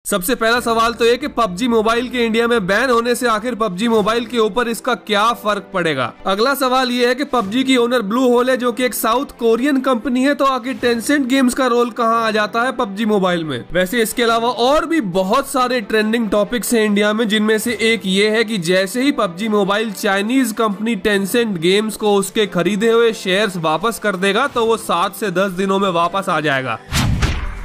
सबसे पहला सवाल तो ये कि पबजी मोबाइल के इंडिया में बैन होने से आखिर पबजी मोबाइल के ऊपर इसका क्या फर्क पड़ेगा। अगला सवाल ये है कि पबजी की ओनर ब्लू होल है जो कि एक साउथ कोरियन कंपनी है, तो आखिर टेंसेंट गेम्स का रोल कहां आ जाता है पबजी मोबाइल में। वैसे इसके अलावा और भी बहुत सारे ट्रेंडिंग टॉपिक्स हैं इंडिया में, जिनमें से एक ये है कि जैसे ही PUBG mobile Chinese company Tencent games को उसके खरीदे हुए शेयर्स वापस कर देगा तो वो 7 से 10 दिनों में वापस आ जाएगा।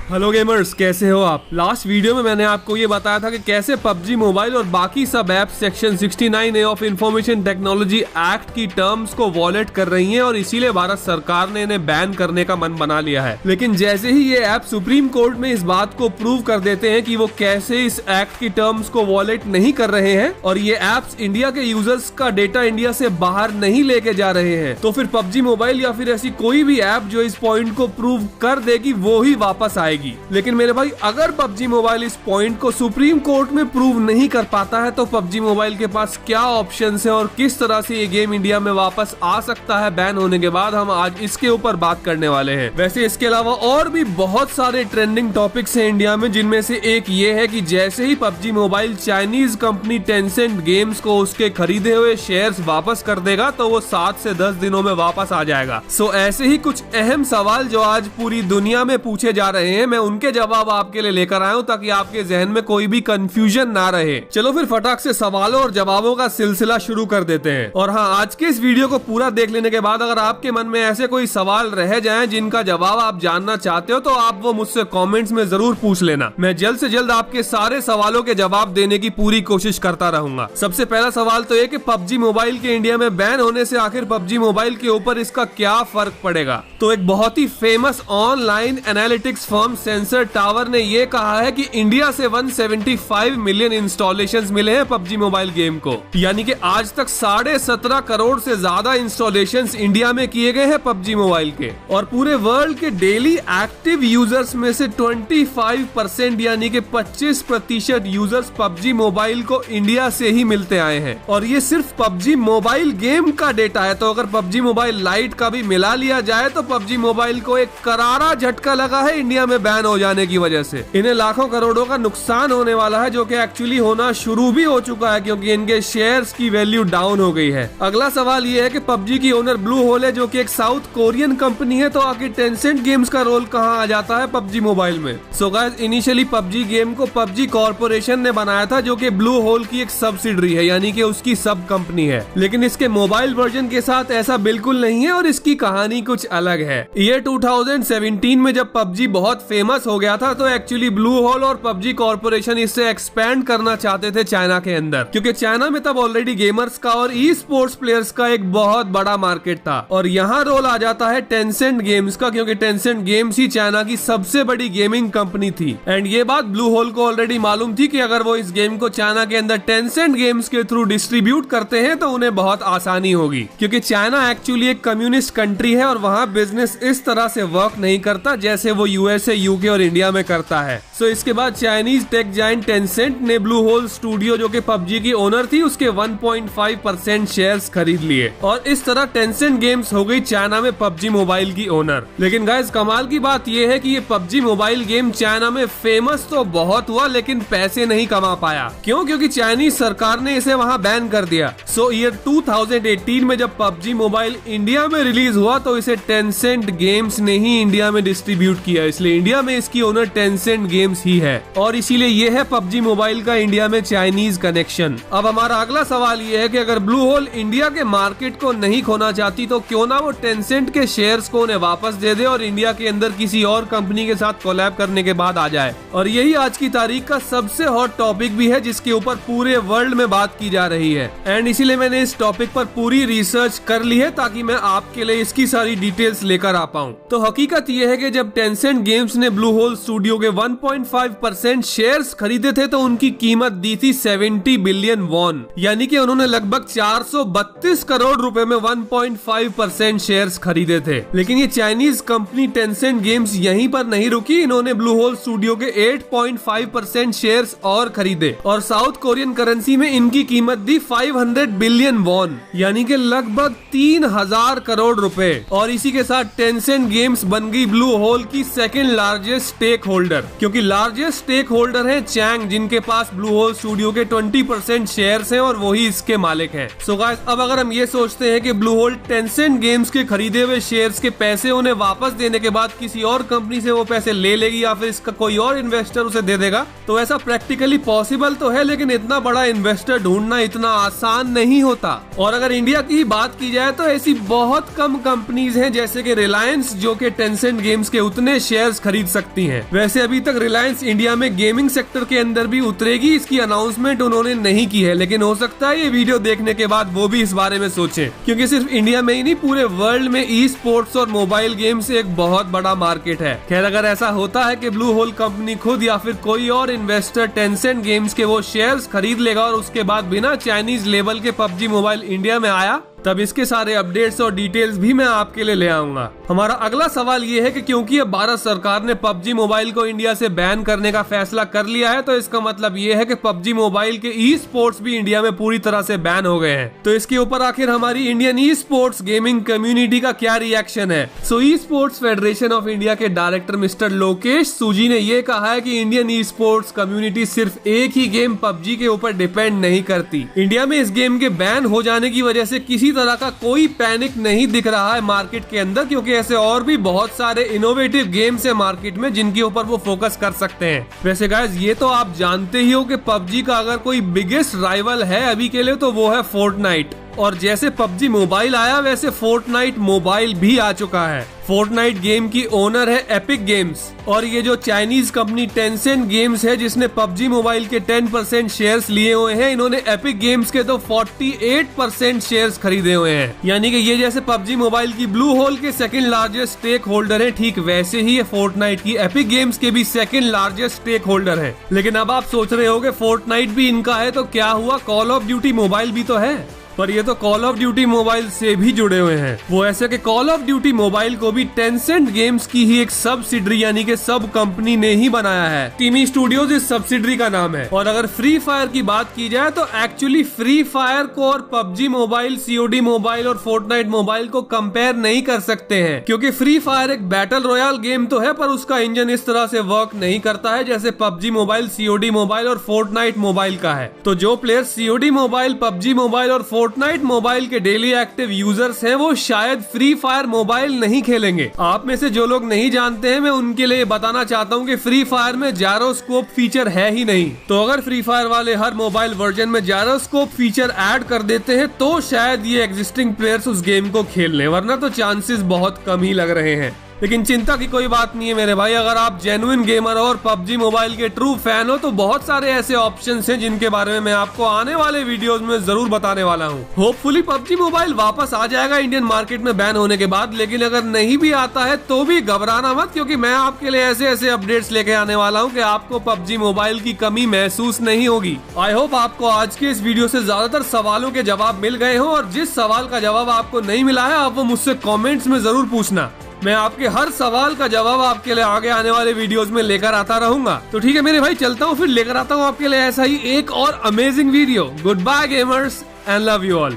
हेलो गेमर्स, कैसे हो आप। लास्ट वीडियो में मैंने आपको ये बताया था कि कैसे पबजी मोबाइल और बाकी सब app section 69A of information technology act की टर्म्स को वॉलेट कर रही हैं और इसीलिए भारत सरकार ने इन्हें बैन करने का मन बना लिया है। लेकिन जैसे ही ये ऐप सुप्रीम कोर्ट में इस बात को प्रूव कर देते हैं कि वो कैसे इस एक्ट की टर्म्स को वॉलेट नहीं कर रहे हैं और ये एप्स इंडिया के यूजर्स का डेटा इंडिया से बाहर नहीं लेके जा रहे हैं, तो फिर पबजी मोबाइल या फिर ऐसी कोई भी ऐप जो इस पॉइंट को प्रूव कर देगी वो ही वापस आएगी। लेकिन मेरे भाई, अगर पबजी मोबाइल इस पॉइंट को सुप्रीम कोर्ट में प्रूव नहीं कर पाता है तो पबजी मोबाइल के पास क्या ऑप्शंस है और किस तरह से ये गेम इंडिया में वापस आ सकता है बैन होने के बाद, हम आज इसके ऊपर बात करने वाले हैं। वैसे इसके अलावा और भी बहुत सारे ट्रेंडिंग टॉपिक्स हैं इंडिया में, जिनमें से एक ये है कि जैसे ही PUBG mobile Chinese company Tencent games को उसके खरीदे हुए शेयर्स वापस कर देगा तो वो 7 से 10 दिनों में वापस आ जाएगा। सो ऐसे ही कुछ अहम सवाल जो आज पूरी दुनिया में पूछे जा रहे हैं, मैं उनके जवाब आपके लिए लेकर आया हूं ताकि आपके जहन में कोई भी कंफ्यूजन ना रहे। चलो फिर फटाक से सवालों और जवाबों का सिलसिला शुरू कर देते हैं। और हाँ, आज के इस वीडियो को पूरा देख लेने के बाद अगर आपके मन में ऐसे कोई सवाल रह जाएं जिनका जवाब आप जानना चाहते हो तो आप वो मुझसे कमेंट्स में जरूर पूछ लेना। मैं जल्द से जल्द आपके सारे सवालों के जवाब देने की पूरी कोशिश करता रहूंगा। सबसे पहला सवाल तो ये कि पबजी मोबाइल के इंडिया में बैन होने से आखिर पबजी मोबाइल के ऊपर इसका क्या फर्क पड़ेगा। तो एक बहुत ही famous online analytics firm Sensor Tower ने ये कहा है कि इंडिया से 175 मिलियन इंस्टॉलेशंस मिले हैं पबजी मोबाइल गेम को, यानी कि आज तक 17.5 करोड़ से ज्यादा इंस्टॉलेशंस इंडिया में किए गए हैं पबजी मोबाइल के। और पूरे वर्ल्ड के डेली एक्टिव यूजर्स में से 25% यानी कि 25% यूजर्स पबजी मोबाइल को इंडिया से ही मिलते आए हैं। और ये सिर्फ पबजी मोबाइल गेम का डेटा है, तो अगर पबजी मोबाइल लाइट का भी मिला लिया जाए तो पबजी मोबाइल को एक करारा झटका लगा है इंडिया में बैन हो जाने की वजह से। इन्हें लाखों करोड़ों का नुकसान होने वाला है, जो कि एक्चुअली होना शुरू भी हो चुका है क्योंकि इनके शेयर्स की वैल्यू डाउन हो गई है। अगला सवाल ये है कि पबजी की ओनर ब्लू होल है जो कि एक साउथ कोरियन कंपनी है, तो आखिर टेंसेंट गेम्स का रोल कहां आ जाता है पबजी मोबाइल में। So guys, initially PUBG game को पबजी कॉर्पोरेशन ने बनाया था जो कि ब्लू होल की एक सब्सिडरी है, यानी कि उसकी सब कंपनी है। लेकिन इसके मोबाइल वर्जन के साथ ऐसा बिल्कुल नहीं है और इसकी कहानी कुछ अलग है। ये 2017 में जब पबजी बहुत फेमस हो गया था तो एक्चुअली ब्लू होल और पबजी कॉर्पोरेशन इससे एक्सपैंड करना चाहते थे चाइना के अंदर, क्योंकि चाइना में तब ऑलरेडी गेमर्स का और ई स्पोर्ट्स प्लेयर्स का एक बहुत बड़ा मार्केट था। और यहाँ रोल आ जाता है टेंसेंट गेम्स का, क्योंकि टेंसेंट गेम्स ही चाइना की सबसे बड़ी गेमिंग कंपनी थी। एंड ये बात ब्लू होल को ऑलरेडी मालूम थी कि अगर वो इस गेम को चाइना के अंदर टेंसेंट गेम्स के थ्रू डिस्ट्रीब्यूट करते हैं तो उन्हें बहुत आसानी होगी, क्योंकि चाइना एक्चुअली एक कम्युनिस्ट कंट्री है और वहाँ बिजनेस इस तरह से वर्क नहीं करता जैसे वो यूएसए, यूके और इंडिया में करता है। सो इसके बाद चाइनीज टेक जायंट टेंसेंट ने ब्लू होल स्टूडियो जो कि पबजी की ओनर थी उसके 1.5% शेयर्स खरीद लिए और इस तरह टेंसेंट गेम्स हो गई चाइना में पबजी मोबाइल की ओनर। लेकिन गाइस, कमाल की बात यह है कि ये पबजी मोबाइल गेम चाइना में फेमस तो बहुत हुआ लेकिन पैसे नहीं कमा पाया। क्यों? क्योंकि चाइनीज सरकार ने इसे वहां बैन कर दिया। सो ईयर 2018 में जब पबजी मोबाइल इंडिया में रिलीज हुआ तो इसे टेंसेंट गेम्स ने ही इंडिया में डिस्ट्रीब्यूट किया, इसलिए इंडिया में इसकी ओनर टेंसेंट गेम्स ही है और इसीलिए ये है पबजी मोबाइल का इंडिया में चाइनीज कनेक्शन। अब हमारा अगला सवाल ये है कि अगर ब्लू होल इंडिया के मार्केट को नहीं खोना चाहती तो क्यों ना वो टेंसेंट के शेयर्स को उन्हें वापस दे दे और इंडिया के अंदर किसी और कंपनी के साथ कोलैब करने के बाद आ जाए। और यही आज की तारीख का सबसे हॉट टॉपिक भी है जिसके ऊपर पूरे वर्ल्ड में बात की जा रही है। एंड इसीलिए मैंने इस टॉपिक पर पूरी रिसर्च कर ली है ताकि मैं आपके लिए इसकी सारी डिटेल्स लेकर आ पाऊं। तो हकीकत यह है कि जब टेंसेंट गेम्स ने ब्लू होल स्टूडियो के 1.5% शेयर्स खरीदे थे तो उनकी कीमत दी थी 70 बिलियन वॉन, यानी कि उन्होंने लगभग 432 करोड़ रुपए में 1.5% शेयर्स खरीदे थे। लेकिन ये चाइनीज कंपनी टेंसेंट गेम्स यहीं पर नहीं रुकी, इन्होंने ब्लू होल स्टूडियो के 8.5% शेयर्स और खरीदे और साउथ कोरियन करेंसी में इनकी कीमत दी 500 बिलियन वॉन, यानी कि लगभग 3000 करोड़ रुपए। और इसी के साथ टेंसेंट गेम्स बन गई ब्लू होल की सेकंड लार्जेस्ट स्टेक होल्डर, क्योंकि लार्जेस्ट स्टेक होल्डर है चैंग, जिनके पास ब्लू होल स्टूडियो के 20% शेयर्स हैं और वही इसके मालिक हैं। सो गाइस, अब अगर हम ये सोचते हैं कि ब्लू होल टेंसेंट गेम्स के खरीदे हुए शेयर्स के पैसे उन्हें वापस देने के बाद किसी और कंपनी से वो पैसे ले लेगी या फिर इसका कोई और इन्वेस्टर उसे दे देगा, तो ऐसा प्रैक्टिकली पॉसिबल तो है, लेकिन इतना बड़ा इन्वेस्टर ढूंढना इतना आसान नहीं होता। और अगर इंडिया की बात की जाए तो ऐसी बहुत कम कंपनीज हैं जैसे कि रिलायंस, जो कि टेंसेंट गेम्स के उतने शेयर्स खरीद सकती हैं। वैसे अभी तक रिलायंस इंडिया में गेमिंग सेक्टर के अंदर भी उतरेगी, इसकी अनाउंसमेंट उन्होंने नहीं की है, लेकिन हो सकता है ये वीडियो देखने के बाद वो भी इस बारे में सोचें, क्योंकि सिर्फ इंडिया में ही नहीं पूरे वर्ल्ड में ई स्पोर्ट्स और मोबाइल गेम्स एक बहुत बड़ा मार्केट है। खैर, अगर ऐसा होता है कि ब्लू होल कंपनी खुद या फिर कोई और इन्वेस्टर टेंसेंट गेम्स के वो शेयर्स खरीद लेगा और उसके बाद बिना चाइनीज लेबल के पबजी मोबाइल इंडिया में आया, तब इसके सारे अपडेट्स और डिटेल्स भी मैं आपके लिए ले आऊंगा। हमारा अगला सवाल ये है कि क्योंकि अब भारत सरकार ने पबजी मोबाइल को इंडिया से बैन करने का फैसला कर लिया है, तो इसका मतलब ये है कि पबजी मोबाइल के ई स्पोर्ट्स भी इंडिया में पूरी तरह से बैन हो गए हैं। तो इसके ऊपर आखिर हमारी Indian esports gaming community का क्या रिएक्शन है? So esports federation of India के डायरेक्टर मिस्टर लोकेश सूजी ने ये कहा है कि इंडियन ई स्पोर्ट्स कम्युनिटी सिर्फ एक ही गेम पबजी के ऊपर डिपेंड नहीं करती। इंडिया में इस गेम के बैन हो जाने की वजह से किसी तरह का कोई पैनिक नहीं दिख रहा है मार्केट के अंदर, क्योंकि ऐसे और भी बहुत सारे इनोवेटिव गेम्स है मार्केट में जिनके ऊपर वो फोकस कर सकते हैं। वैसे गाइस, ये तो आप जानते ही हो कि पबजी का अगर कोई बिगेस्ट राइवल है अभी के लिए तो वो है फोर्टनाइट। और जैसे पबजी मोबाइल आया वैसे फोर्टनाइट मोबाइल भी आ चुका है। फोर्टनाइट गेम की ओनर है एपिक गेम्स, और ये जो चाइनीज कंपनी टेंसेंट गेम्स है जिसने पबजी मोबाइल के 10% शेयर्स लिए हुए हैं, इन्होंने एपिक गेम्स के तो 48% शेयर्स खरीदे हुए हैं। यानी कि ये जैसे पबजी मोबाइल की ब्लू होल के सेकंड लार्जेस्ट स्टेक होल्डर है, ठीक वैसे ही ये फोर्टनाइट की एपिक गेम्स के भी सेकंड लार्जेस्ट स्टेक होल्डर है। लेकिन अब आप सोच रहे होगे फोर्टनाइट भी इनका है तो क्या हुआ, कॉल ऑफ ड्यूटी मोबाइल भी तो है। पर ये तो कॉल ऑफ ड्यूटी मोबाइल से भी जुड़े हुए हैं। वो ऐसे कि कॉल ऑफ ड्यूटी मोबाइल को भी टेंसेंट गेम्स की ही एक सब्सिडरी यानी कि सब कंपनी ने ही बनाया है। टीमी स्टूडियोज इस सब्सिडरी का नाम है। और अगर फ्री फायर की बात की जाए तो एक्चुअली फ्री फायर को और पबजी मोबाइल, सीओडी मोबाइल और फोर्टनाइट मोबाइल को कंपेयर नहीं कर सकते हैं, क्योंकि फ्री फायर एक बैटल रॉयल गेम तो है पर उसका इंजन इस तरह से वर्क नहीं करता है जैसे पबजी मोबाइल, सीओडी मोबाइल और फोर्टनाइट मोबाइल का है। तो जो player COD mobile, PUBG mobile और फोर्टनाइट मोबाइल के डेली एक्टिव यूजर्स हैं वो शायद फ्री फायर मोबाइल नहीं खेलेंगे। आप में से जो लोग नहीं जानते हैं मैं उनके लिए बताना चाहता हूं कि फ्री फायर में जायरोस्कोप फीचर है ही नहीं। तो अगर फ्री फायर वाले हर मोबाइल वर्जन में जायरोस्कोप फीचर ऐड कर देते हैं तो शायद ये एग्जिस्टिंग प्लेयर्स उस गेम को खेल लें, वरना तो चांसेस बहुत कम ही लग रहे हैं। लेकिन चिंता की कोई बात नहीं है मेरे भाई, अगर आप जेन्युइन गेमर और पबजी मोबाइल के ट्रू फैन हो तो बहुत सारे ऐसे ऑप्शंस हैं जिनके बारे में मैं आपको आने वाले वीडियोस में जरूर बताने वाला हूँ। होपफुली पबजी मोबाइल वापस आ जाएगा इंडियन मार्केट में बैन होने के बाद, लेकिन अगर नहीं भी आता है तो भी घबराना मत, क्योंकि मैं आपके लिए ऐसे ऐसे अपडेट्स लेके आने वाला हूँ कि आपको पबजी मोबाइल की कमी महसूस नहीं होगी। आई होप आपको आज के इस वीडियो से ज्यादातर सवालों के जवाब मिल गए हो, और जिस सवाल का जवाब आपको नहीं मिला है आप वो मुझसे कॉमेंट्स में जरूर पूछना। मैं आपके हर सवाल का जवाब आपके लिए आगे आने वाले वीडियोस में लेकर आता रहूंगा। तो ठीक है मेरे भाई, चलता हूँ फिर लेकर आता हूँ आपके लिए ऐसा ही एक और amazing video. Good bye gamers and love you all.